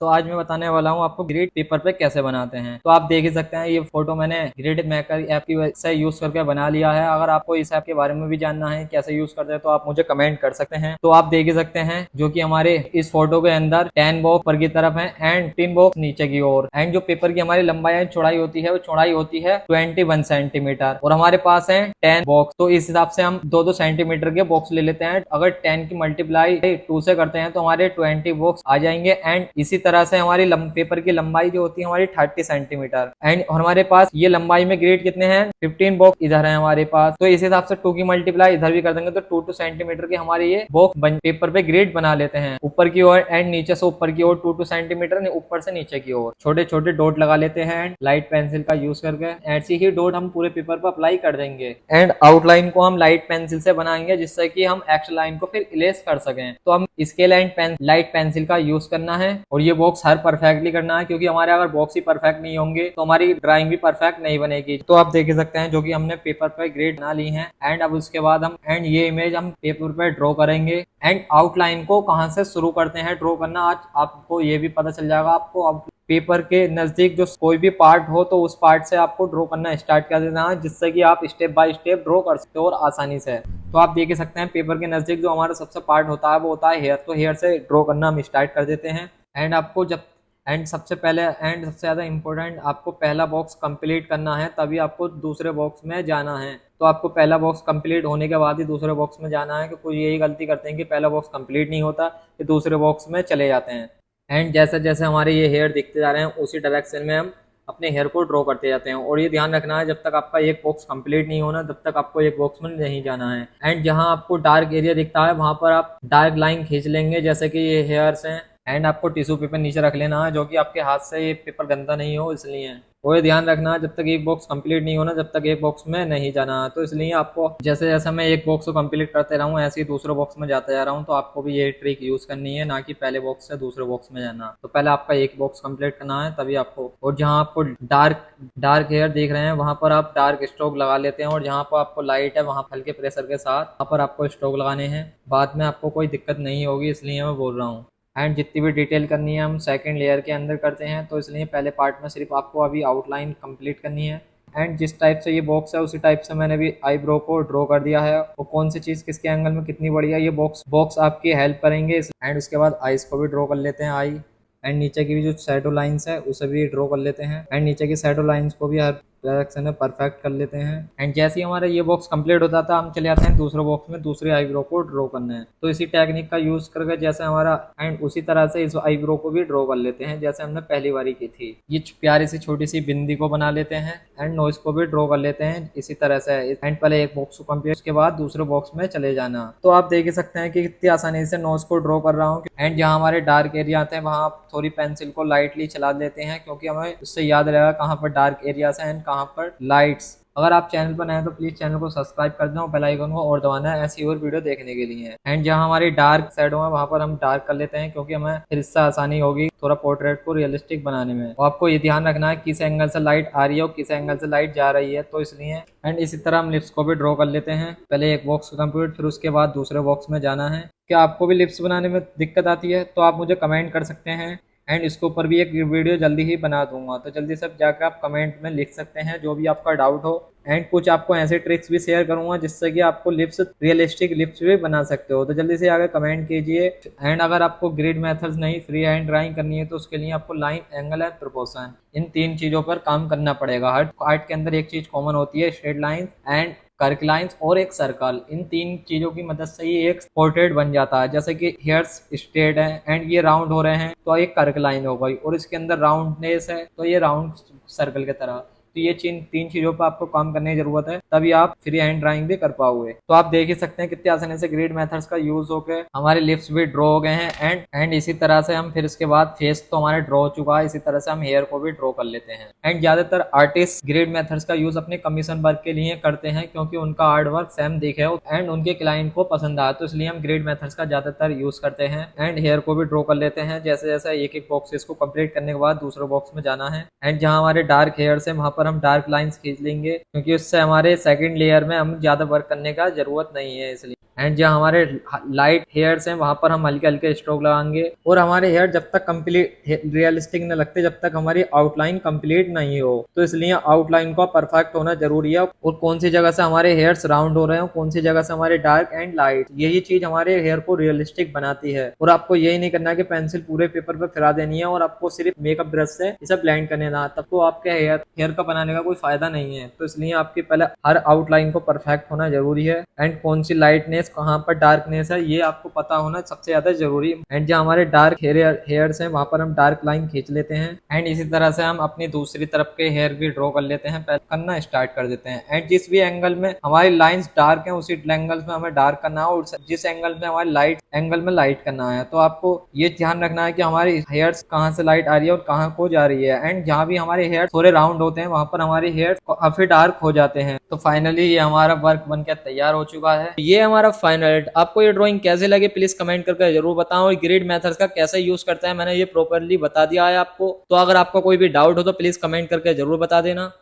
तो आज मैं बताने वाला हूँ आपको ग्रिड पेपर पे कैसे बनाते हैं। तो आप देख ही सकते हैं ये फोटो मैंने ग्रिड मेकर ऐप की वजह से यूज करके बना लिया है। अगर आपको इस ऐप के बारे में भी जानना है कैसे यूज करते हैं तो आप मुझे कमेंट कर सकते हैं। तो आप देख ही सकते हैं जो कि हमारे इस फोटो के अंदर 10 बॉक्स ऊपर की तरफ है एंड 3 बॉक्स नीचे की ओर। एंड जो पेपर की हमारी लंबाई एंड चौड़ाई होती है वो चौड़ाई होती है 21 सेंटीमीटर और हमारे पास है 10 बॉक्स। तो इस हिसाब से हम 2-2 सेंटीमीटर के बॉक्स ले लेते हैं। अगर 10 की मल्टीप्लाई 2 से करते हैं तो हमारे 20 बॉक्स आ जाएंगे। एंड इसी तरह से हमारी पेपर की लंबाई जो होती है हमारी 30 सेंटीमीटर। एंड हमारे पास ये लंबाई में ग्रेड कितने हैं 15 बॉक्स इधर है हमारे पास। तो इस हिसाब से 2 की मल्टीप्लाई इधर भी कर देंगे तो 2 सेंटीमीटर के हमारे ये बॉक्स पेपर पे ग्रेड बना लेते हैं ऊपर की ओर एंड नीचे से ऊपर की ओर 2 सेंटीमीटर ऊपर से नीचे की ओर छोटे छोटे डॉट लगा लेते हैं एंड लाइट पेंसिल का यूज करके ऐसी ही डॉट हम पूरे पेपर पर अप्लाई कर देंगे। एंड आउटलाइन को हम लाइट पेंसिल से बनाएंगे जिससे कि हम एक्स्ट्रा लाइन को फिर इरेज कर सकें। तो हम स्केल एंड लाइट पेंसिल का यूज करना है और ये बॉक्स हर परफेक्टली करना है क्योंकि हमारे अगर बॉक्स ही परफेक्ट नहीं होंगे तो हमारी ड्राइंग भी परफेक्ट नहीं बनेगी। तो आप देख सकते हैं जो कि हमने पेपर पर ग्रेड बना ली है एंड अब उसके बाद हम एंड ये इमेज हम पेपर पर ड्रॉ करेंगे। एंड आउटलाइन को कहां से शुरू करते हैं ड्रॉ करना आज आपको ये भी पता चल जाएगा। आपको अब पेपर के नजदीक जो कोई भी पार्ट हो तो उस पार्ट से आपको ड्रॉ करना स्टार्ट कर देना है जिससे कि आप स्टेप बाय स्टेप ड्रॉ कर सकते हो और आसानी से। तो आप देख सकते हैं पेपर के नजदीक जो हमारा सबसे पार्ट होता है वो होता है हेयर। तो हेयर से ड्रॉ करना हम स्टार्ट कर देते हैं। एंड आपको जब सबसे पहले सबसे ज़्यादा इम्पोर्टेंट आपको पहला बॉक्स कंप्लीट करना है तभी आपको दूसरे बॉक्स में जाना है। तो आपको पहला बॉक्स कंप्लीट होने के बाद ही दूसरे बॉक्स में जाना है। कि कोई यही गलती करते हैं कि पहला बॉक्स कंप्लीट नहीं होता कि दूसरे बॉक्स में चले जाते हैं। एंड जैसे जैसे हमारे ये हेयर दिखते जा रहे हैं उसी डायरेक्शन में हम अपने हेयर को ड्रॉ करते जाते हैं। और ये ध्यान रखना है जब तक आपका एक बॉक्स कंप्लीट नहीं होना तब तक आपको एक बॉक्स में नहीं जाना है। एंड जहां आपको डार्क एरिया दिखता है वहां पर आप डार्क लाइन खींच लेंगे जैसे कि ये हेयर्स हैं। एंड आपको टिश्यू पेपर नीचे रख लेना है जो कि आपके हाथ से ये पेपर गंदा नहीं हो इसलिए। और ये ध्यान रखना है जब तक एक बॉक्स कंप्लीट नहीं होना जब तक एक बॉक्स में नहीं जाना है। तो इसलिए आपको जैसे जैसे मैं एक बॉक्स को कंप्लीट करते रहूँ ऐसे ही दूसरे बॉक्स में जाता जा रहा हूँ। तो आपको भी ये ट्रिक यूज करनी है ना कि पहले बॉक्स से दूसरे बॉक्स में जाना। तो पहले आपका एक बॉक्स कंप्लीट करना है तभी आपको। और जहाँ आपको डार्क डार्क हेयर देख रहे हैं वहां पर आप डार्क स्ट्रोक लगा लेते हैं और जहाँ पर आपको लाइट है वहां हल्के प्रेशर के साथ वहां पर आपको स्ट्रोक लगाने हैं। बाद में आपको कोई दिक्कत नहीं होगी इसलिए मैं बोल रहा हूँ। एंड जितनी भी डिटेल करनी है हम सेकंड लेयर के अंदर करते हैं। तो इसलिए पहले पार्ट में सिर्फ आपको अभी आउटलाइन कंप्लीट करनी है। एंड जिस टाइप से ये बॉक्स है उसी टाइप से मैंने भी आईब्रो को ड्रॉ कर दिया है। और कौन सी चीज़ किसके एंगल में कितनी बढ़िया ये बॉक्स बॉक्स आपकी हेल्प करेंगे। एंड उसके बाद आईज को भी ड्रॉ कर लेते हैं आई। एंड नीचे की भी जो शैडो लाइंस है उसे भी ड्रॉ कर लेते हैं। एंड नीचे की शैडो लाइंस को भी हर डायरेक्शन में परफेक्ट कर लेते हैं। एंड जैसे ही हमारा ये बॉक्स कंप्लीट होता था हम चले जाते हैं दूसरे बॉक्स में दूसरे आईब्रो को ड्रॉ करने हैं। तो इसी टेक्निक का यूज करके जैसे हमारा एंड उसी तरह से इस आईब्रो को भी ड्रॉ कर लेते हैं जैसे हमने पहली बारी की थी। ये प्यारी सी छोटी सी बिंदी को बना लेते हैं एंड नोज को भी ड्रॉ कर लेते हैं इसी तरह से। एंड पहले एक बॉक्स को कंप्लीट उसके बाद दूसरे बॉक्स में चले जाना। तो आप देख सकते हैं कि कितनी आसानी से नोज को ड्रॉ कर रहा हूँ। एंड जहाँ हमारे डार्क एरिया आते हैं वहाँ आप थोड़ी पेंसिल को लाइटली चला देते हैं क्योंकि हमें उससे याद रहेगा कहाँ पर डार्क एरियाज है एंड कहाँ पर लाइट्स। अगर आप चैनल पर नए हैं तो प्लीज चैनल को सब्सक्राइब कर दें और बेल आइकन को और दबाना है ऐसी और वीडियो देखने के लिए। एंड जहां हमारी डार्क शैडो है वहां पर हम डार्क कर लेते हैं क्योंकि हमें फिर इससे आसानी होगी थोड़ा पोर्ट्रेट को रियलिस्टिक बनाने में। और आपको ये ध्यान रखना है किस एंगल से लाइट आ रही है और किस एंगल से लाइट जा रही है। तो इसलिए एंड इसी तरह हम लिप्स को भी ड्रॉ कर लेते हैं। पहले एक बॉक्स कंप्लीट फिर उसके बाद दूसरे बॉक्स में जाना है। क्या आपको भी लिप्स बनाने में दिक्कत आती है तो आप मुझे कमेंट कर सकते हैं। एंड इसके ऊपर भी एक वीडियो जल्दी ही बना दूंगा तो जल्दी से जाकर आप कमेंट में लिख सकते हैं जो भी आपका डाउट हो। एंड कुछ आपको ऐसे ट्रिक्स भी शेयर करूंगा जिससे कि आपको लिप्स रियलिस्टिक लिप्स भी बना सकते हो। तो जल्दी से आकर कमेंट कीजिए। एंड अगर आपको ग्रिड मेथड्स नहीं फ्री हैंड ड्राइंग करनी है तो उसके लिए आपको लाइन एंगल एंड प्रोपोर्शन इन 3 चीजों पर काम करना पड़ेगा। हर आर्ट के अंदर एक चीज कॉमन होती है स्ट्रेट लाइन एंड कर्क लाइंस और एक सर्कल। इन 3 चीजों की मदद से ही एक पोर्ट्रेट बन जाता है। जैसे कि हेयर्स स्ट्रेट है एंड ये राउंड हो रहे हैं तो एक कर्क लाइन हो गई और इसके अंदर राउंडनेस है तो ये राउंड सर्कल की तरह। तो ये 3 चीजों पर आपको काम करने की जरूरत है तभी आप फ्री हैंड ड्राइंग भी कर पाओगे। तो आप देख ही सकते हैं कितने आसानी से ग्रिड मेथड्स का यूज होकर हमारे लिप्स भी ड्रॉ हो गए हैं। एंड इसी तरह से हम फिर इसके बाद फेस तो हमारे ड्रॉ हो चुका है इसी तरह से हम हेयर को भी ड्रॉ कर लेते हैं। एंड ज्यादातर आर्टिस्ट ग्रिड मेथड्स का यूज अपने कमीशन वर्क के लिए करते हैं क्योंकि उनका आर्ट वर्क सेम दिखे एंड उनके क्लाइंट को पसंद आए। तो इसलिए हम ग्रिड मेथड्स का ज्यादातर यूज करते हैं। एंड हेयर को भी ड्रॉ कर लेते हैं जैसे जैसे एक एक बॉक्स को कंप्लीट करने के बाद दूसरे बॉक्स में जाना है। एंड जहाँ हमारे डार्क हेयर्स है वहां पर हम डार्क लाइंस खींच लेंगे क्योंकि उससे हमारे सेकंड लेयर में हम ज्यादा वर्क करने का जरूरत नहीं है इसलिए। एंड जहाँ हमारे लाइट हेयर्स हैं वहां पर हम हल्के हल्के स्ट्रोक लगाएंगे। और हमारे हेयर जब तक कंप्लीट रियलिस्टिक न लगते जब तक हमारी आउटलाइन कंप्लीट नहीं हो, तो इसलिए आउटलाइन का परफेक्ट होना जरूरी है। और कौन सी जगह से हमारे हेयर्स राउंड हो रहे हैं, कौन सी जगह से हमारे डार्क एंड लाइट, यही चीज हमारे हेयर को रियलिस्टिक बनाती है। और आपको यही नहीं करना है कि पेंसिल पूरे पेपर पे फिरा देनी है और आपको सिर्फ मेकअप ब्रश से इसे ब्लेंड करने ना, तब तो आपके हेयर का बनाने का कोई फायदा नहीं है। तो इसलिए आपकी पहले हर आउटलाइन को परफेक्ट होना जरूरी है। एंड कौन सी लाइटनेस कहाँ पर डार्कनेस है ये आपको पता होना सबसे ज्यादा जरूरी है। एंड जहाँ हमारे डार्क हेयर्स हैं वहां पर हम डार्क लाइन खींच लेते हैं। एंड इसी तरह से हम अपनी दूसरी तरफ के हेयर भी ड्रॉ कर लेते हैं, पहले करना स्टार्ट कर देते हैं। एंड जिस भी एंगल में हमारी लाइंस डार्क है उसी एंगल में हमें डार्क करना है, और जिस एंगल में हमारी लाइट एंगल में लाइट करना है। तो आपको ये ध्यान रखना है कि हमारी हेयर्स कहाँ से लाइट आ रही है और कहाँ को जा रही है। एंड जहाँ भी हमारे हेयर थोड़े राउंड होते हैं वहां पर हमारे हेयर काफी डार्क हो जाते हैं। तो फाइनली ये हमारा वर्क बनकर तैयार हो चुका है। ये हमारा फाइनल। आपको ये ड्राइंग कैसे लगे प्लीज कमेंट करके जरूर बताओ। और ग्रिड मेथड्स का कैसे यूज करते हैं मैंने ये प्रॉपरली बता दिया है आपको। तो अगर आपको कोई भी डाउट हो तो प्लीज कमेंट करके जरूर बता देना।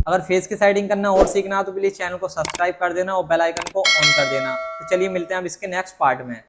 अगर फेस की साइडिंग करना और सीखना हो तो प्लीज चैनल को सब्सक्राइब कर देना और बेल आइकन को ऑन कर देना। तो चलिए मिलते हैं अब इसके नेक्स्ट पार्ट में।